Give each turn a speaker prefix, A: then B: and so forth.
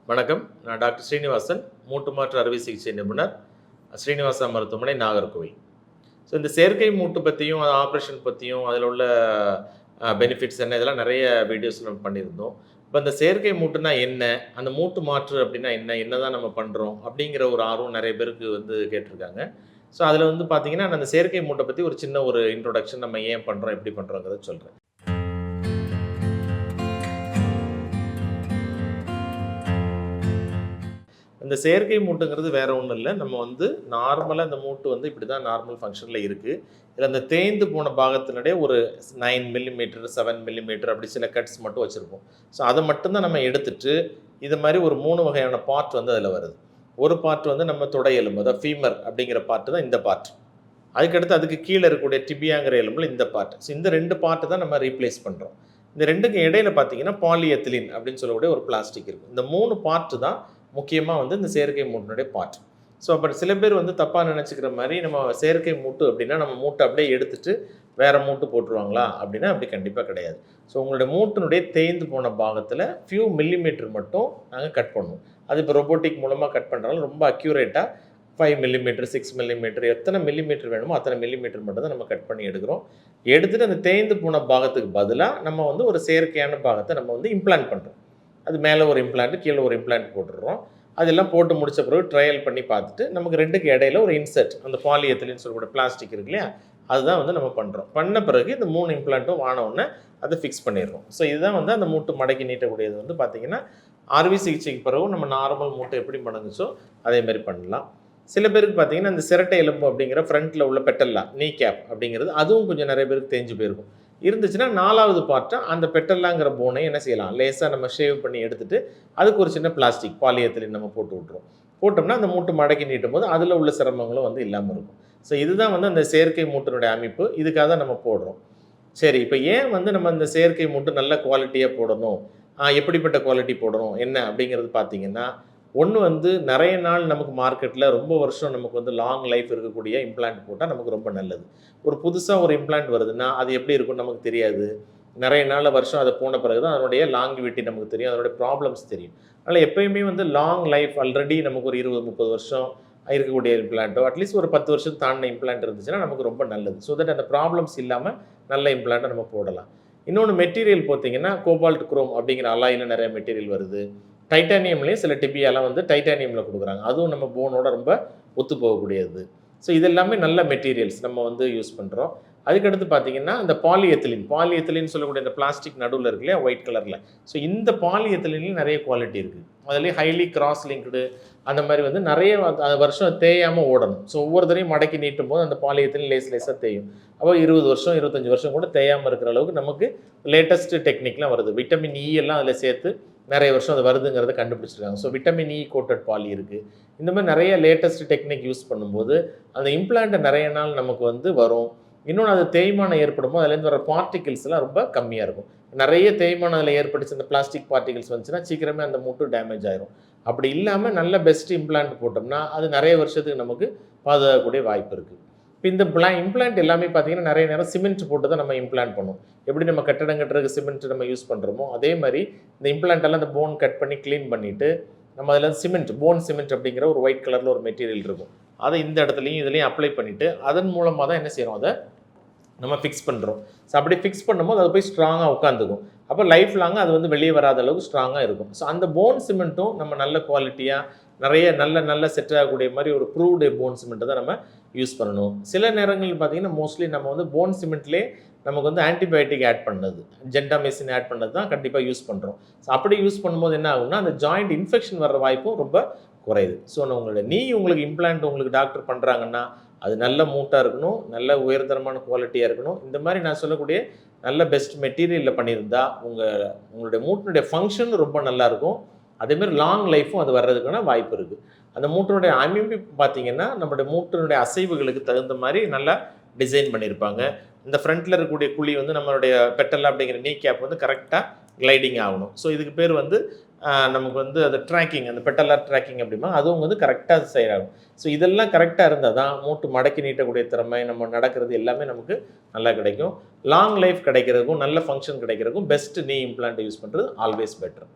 A: வணக்கம். நான் டாக்டர் ஸ்ரீனிவாசன், மூட்டு மாற்று அறுவை சிகிச்சை நிபுணர், ஸ்ரீனிவாசா மருத்துவமனை, நாகர்கோவில். ஸோ இந்த செயற்கை மூட்டு பற்றியும் ஆப்ரேஷன் பற்றியும் அதில் உள்ள பெனிஃபிட்ஸ் என்ன, இதெல்லாம் நிறைய வீடியோஸ் நம்ம பண்ணியிருந்தோம். இப்போ இந்த செயற்கை மூட்டுனா என்ன, அந்த மூட்டு மாற்று அப்படின்னா என்ன, என்ன தான் நம்ம பண்ணுறோம் அப்படிங்கிற ஒரு ஆர்வம் நிறைய பேருக்கு கேட்டிருக்காங்க. ஸோ அதில் பார்த்தீங்கன்னா, நான் அந்த செயற்கை மூட்டை பற்றி ஒரு சின்ன ஒரு இன்ட்ரோடக்ஷன் நம்ம ஏன் பண்ணுறோம், எப்படி பண்ணுறோங்கிறத சொல்கிறேன். இந்த செயற்கை மூட்டுங்கிறது வேறு ஒன்றும் இல்லை. நம்ம நார்மலாக இந்த மூட்டு இப்படி தான் நார்மல் ஃபங்க்ஷனில் இருக்குது. இதில் அந்த தேய்ந்து போன பாகத்தினுடைய ஒரு 9 மில்லிமீட்டர் 7 மில்லிமீட்டர் அப்படி சில கட்ஸ் மட்டும் வச்சுருப்போம். ஸோ அதை மட்டும்தான் நம்ம எடுத்துட்டு இது மாதிரி ஒரு 3 வகையான பார்ட் அதில் வருது. ஒரு பார்ட் நம்ம தொடை எலும்பு, அதாவது ஃபீமர் அப்படிங்கிற பார்ட்டு தான் இந்த பார்ட். அதுக்கடுத்து அதுக்கு கீழே இருக்கக்கூடிய டிபியாங்கிற எலும்பில் இந்த பார்ட். ஸோ இந்த 2 பார்ட்டு தான் நம்ம ரீப்ளேஸ் பண்ணுறோம். இந்த 2க்கும் இடையில பார்த்தீங்கன்னா பாலிஎத்திலின் அப்படின்னு சொல்லக்கூடிய ஒரு பிளாஸ்டிக் இருக்குது. இந்த 3 பார்ட்டு தான் முக்கியமாக இந்த செயற்கை மூட்டினுடைய பார்ட். ஸோ அப்போ சில பேர் தப்பாக நினச்சிக்கிற மாதிரி நம்ம செயற்கை மூட்டு அப்படின்னா நம்ம மூட்டை அப்படியே எடுத்துகிட்டு வேறு மூட்டு போட்டுருவாங்களா அப்படின்னா அப்படி கண்டிப்பாக கிடையாது. ஸோ உங்களுடைய மூட்டினுடைய தேய்ந்து போன பாகத்தில் ஃபியூ மில்லிமீட்டர் மட்டும் நாங்கள் கட் பண்ணுவோம். அது இப்போ ரொபோட்டிக் மூலமாக கட் பண்ணுறாலும் ரொம்ப அக்யூரேட்டாக 5 மில்லிமீட்டர் 6 மில்லிமீட்டர் எத்தனை மில்லிமீட்டர் வேணுமோ அத்தனை மில்லிமீட்டர் மட்டும் தான் நம்ம கட் பண்ணி எடுக்கிறோம். எடுத்துகிட்டு அந்த தேய்ந்து போன பாகத்துக்கு பதிலாக நம்ம ஒரு செயற்கையான பாகத்தை நம்ம இம்ப்ளான்ட் பண்ணுறோம். அது மேலே ஒரு இம்ப்ளான்ட்டு, கீழே ஒரு இம்ப்ளான்ட் போட்டுடுறோம். அதெல்லாம் போட்டு முடித்த பிறகு ட்ரையல் பண்ணி பார்த்துட்டு நமக்கு 2க்கு இடையில ஒரு இன்சர்ட், அந்த பாலிஎத்திலின்னு சொல்லக்கூடிய பிளாஸ்டிக் இருக்கு இல்லையா, அதுதான் நம்ம பண்ணுறோம். பண்ண பிறகு இந்த 3 இம்ப்ளான்ட்டும் வானவுடனே அதை ஃபிக்ஸ் பண்ணிடுறோம். ஸோ இதுதான் அந்த மூட்டு மடக்கி நீட்டக்கூடியது பார்த்திங்கன்னா அறுவை சிகிச்சைக்கு பிறகு நம்ம நார்மல் மூட்டை எப்படி மடங்குச்சோ அதேமாதிரி பண்ணலாம். சில பேருக்கு பார்த்திங்கன்னா இந்த சிரட்டை எலும்பு அப்படிங்கிற ஃப்ரண்ட்டில் உள்ள பெட்டல்லா, நீ கேப் அப்படிங்கிறது அதுவும் கொஞ்சம் நிறைய பேருக்கு தேஞ்சு போயிருக்கும். இருந்துச்சுன்னா 4வது பார்ட்டை அந்த பெட்டல்லாங்கிற போனை என்ன செய்யலாம், லேசாக நம்ம ஷேவ் பண்ணி எடுத்துகிட்டு அதுக்கு ஒரு சின்ன பிளாஸ்டிக் பாலியத்திலின் நம்ம போட்டு விட்ருவோம். போட்டோம்னா அந்த மூட்டு மடக்கி நீட்டும் போது அதில் உள்ள சிரமங்களும் இல்லாமல் இருக்கும். ஸோ இதுதான் அந்த செயற்கை மூட்டினுடைய அமைப்பு. இதுக்காக தான் நம்ம போடுறோம். சரி, இப்போ ஏன் நம்ம இந்த செயற்கை மூட்டு நல்ல குவாலிட்டியாக போடணும், எப்படிப்பட்ட குவாலிட்டி போடணும் என்ன அப்படிங்கிறது பார்த்திங்கன்னா, ஒன்று நிறைய நாள் நமக்கு மார்க்கெட்டில் ரொம்ப வருஷம் நமக்கு லாங் லைஃப் இருக்கக்கூடிய இம்ப்ளான்ட் போட்டால் நமக்கு ரொம்ப நல்லது. ஒரு புதுசாக ஒரு இம்ப்ளான்ட் வருதுன்னா அது எப்படி இருக்குன்னு நமக்கு தெரியாது. நிறைய நாள் வருஷம் அதை போன பிறகு தான் அதனுடைய லாங்கிவிட்டி நமக்கு தெரியும், அதனுடைய ப்ராப்ளம்ஸ் தெரியும். அதனால் எப்போயுமே லாங் லைஃப் ஆல்ரெடி நமக்கு ஒரு 20-30 வருஷம் இருக்கக்கூடிய இம்ப்ளான்ட்டோ அட்லீஸ்ட் ஒரு 10 வருஷம் தாண்டின இம்ப்ளான்ட் இருந்துச்சுன்னா நமக்கு ரொம்ப நல்லது. ஸோ தட் அந்த ப்ராப்ளம்ஸ் இல்லாமல் நல்ல இம்ப்ளான்ட்டை நம்ம போடலாம். இன்னொன்று மெட்டீரியல் பார்த்தீங்கன்னா கோபால்ட் குரோம் அப்படிங்கிற அலாயில் நிறைய மெட்டீரியல் வருது. டைட்டானியம்லேயும் சில டிபியாலாம் டைட்டானியமில் கொடுக்குறாங்க. அதுவும் நம்ம போனோட ரொம்ப ஒத்து போகக்கூடியது. ஸோ இது எல்லாமே நல்ல மெட்டீரியல்ஸ் நம்ம யூஸ் பண்ணுறோம். அதுக்கடுத்து பார்த்தீங்கன்னா இந்த பாலிஎத்திலின் சொல்லக்கூடிய இந்த பிளாஸ்டிக் நடுவில் இருக்கு இல்லையா, ஒயிட் கலரில். ஸோ இந்த பாலிஎத்திலின்லேயும் நிறைய குவாலிட்டி இருக்குது. அதுலேயே ஹைலி கிராஸ் லிங்க்டு அந்த மாதிரி நிறைய வருஷம் தேயாமல் ஓடணும். ஸோ ஒவ்வொரு தரையும் மடக்கி நீட்டும் போது அந்த பாலிஎத்திலின் லேஸாக தேயும். அப்போ 20 வருஷம் 25 வருஷம் கூட தேயாமல் இருக்கிற அளவுக்கு நமக்கு லேட்டஸ்ட் டெக்னிக்லாம் வருது. விட்டமின் இ எல்லாம் அதில் சேர்த்து நிறைய வருஷம் அது வருதுங்கிறத கண்டுபிடிச்சிருக்காங்க. ஸோ விட்டமின் இ கோட்டட் பாலி இருக்குது. இந்த மாதிரி நிறைய லேட்டஸ்ட் டெக்னிக் யூஸ் பண்ணும்போது அந்த இம்ப்ளான்ட்டை நிறைய நாள் நமக்கு வரும். இன்னொன்று அது தேய்மானம் ஏற்படும்போது அதுலேருந்து வர பார்ட்டிகிள்ஸ்லாம் ரொம்ப கம்மியாக இருக்கும். நிறைய தேய்மானம் அதில் ஏற்படுச்சு இந்த பிளாஸ்டிக் பார்ட்டிகிள்ஸ் வந்துச்சுன்னா சீக்கிரமே அந்த மூட்டு டேமேஜ் ஆயிரும். அப்படி இல்லாமல் நல்ல பெஸ்ட் இம்ப்ளான்ட் போட்டோம்னா அது நிறைய வருஷத்துக்கு நமக்கு பாதுகாக்கக்கூடிய வாய்ப்பு இருக்குது. இப்போ இந்த இம்ப்ளான்ட் எல்லாமே பார்த்திங்கன்னா நிறைய நேரம் சிமெண்ட் போட்டு தான் நம்ம இம்ப்ளான்ட் பண்ணுவோம். எப்படி நம்ம கட்டடம் கட்டுறதுக்கு சிமெண்ட் நம்ம யூஸ் பண்ணுறோமோ அதே மாதிரி இந்த இம்ப்ளான்ட்டெல்லாம் இந்த போன் கட் பண்ணி க்ளீன் பண்ணிவிட்டு நம்ம அதில் சிமெண்ட், போன் சிமெண்ட் அப்படிங்கிற ஒரு ஒயிட் கலரில் ஒரு மெட்டீரியல் இருக்கும். அதை இந்த இடத்துலையும் இதுலேயும் அப்ளை பண்ணிவிட்டு அதன் மூலமாக தான் என்ன செய்கிறோம், அதை நம்ம ஃபிக்ஸ் பண்ணுறோம். ஸோ அப்படி ஃபிக்ஸ் பண்ணும்போது அது போய் ஸ்ட்ராங்காக உட்காந்துக்கும். அப்போ லைஃப் லாங்காக அது வெளியே வராத அளவுக்கு ஸ்ட்ராங்காக இருக்கும். ஸோ அந்த போன் சிமெண்ட்டும் நம்ம நல்ல குவாலிட்டியாக நிறைய நல்ல செட் ஆகக்கூடிய மாதிரி ஒரு ப்ரூவ்டு போன் சிமெண்ட்டை தான் நம்ம யூஸ் பண்ணணும். சில நேரங்கள் பார்த்திங்கன்னா மோஸ்ட்லி நம்ம போன் சிமெண்ட்லேயே நமக்கு ஆன்டிபயோட்டிக் ஆட் பண்ணது, ஜென்டாமைசின் ஆட் பண்ணது தான் கண்டிப்பாக யூஸ் பண்ணுறோம். ஸோ அப்படி யூஸ் பண்ணும்போது என்ன ஆகும்னா அந்த ஜாயிண்ட் இன்ஃபெக்ஷன் வர வாய்ப்பும் ரொம்ப குறையுது. ஸோ உங்களுக்கு இம்ப்ளான்ட் உங்களுக்கு டாக்டர் பண்ணுறாங்கன்னா அது நல்ல மூட்டாக இருக்கணும், நல்ல உயர்தரமான குவாலிட்டியாக இருக்கணும். இந்த மாதிரி நான் சொல்லக்கூடிய நல்ல பெஸ்ட் மெட்டீரியலில் பண்ணியிருந்தா உங்களுடைய மூட்டினுடைய ஃபங்க்ஷன் ரொம்ப நல்லாயிருக்கும். அதேமாதிரி லாங் லைஃப்பும் அது வர்றதுக்கான வாய்ப்பு இருக்குது. அந்த மூட்டினுடைய அமைப்பு பார்த்திங்கன்னா நம்மளுடைய மூட்டினுடைய அசைவுகளுக்கு தகுந்த மாதிரி நல்லா டிசைன் பண்ணியிருப்பாங்க. இந்த ஃப்ரண்ட்டில் இருக்கக்கூடிய குழி நம்மளுடைய பெட்டல் அப்படிங்கிற நீ கேப் கரெக்டாக கிளைடிங் ஆகணும். ஸோ இதுக்கு பேர் நமக்கு அது ட்ராக்கிங், அந்த பெட்டலார் ட்ராக்கிங் அப்படிமா அதுவும் கரெக்டாக செய்யறாகும். ஸோ இதெல்லாம் கரெக்டாக இருந்தால் தான் மூட்டு மடக்கி நீட்டக்கூடிய திறமை, நம்ம நடக்கிறது எல்லாமே நமக்கு நல்லா கிடைக்கும். லாங் லைஃப் கிடைக்கிறதுக்கும் நல்ல ஃபங்க்ஷன் கிடைக்கிறதுக்கும் பெஸ்ட் நீ இம்ப்ளான்ட் யூஸ் பண்ணுறது ஆல்வேஸ் பெட்டர்.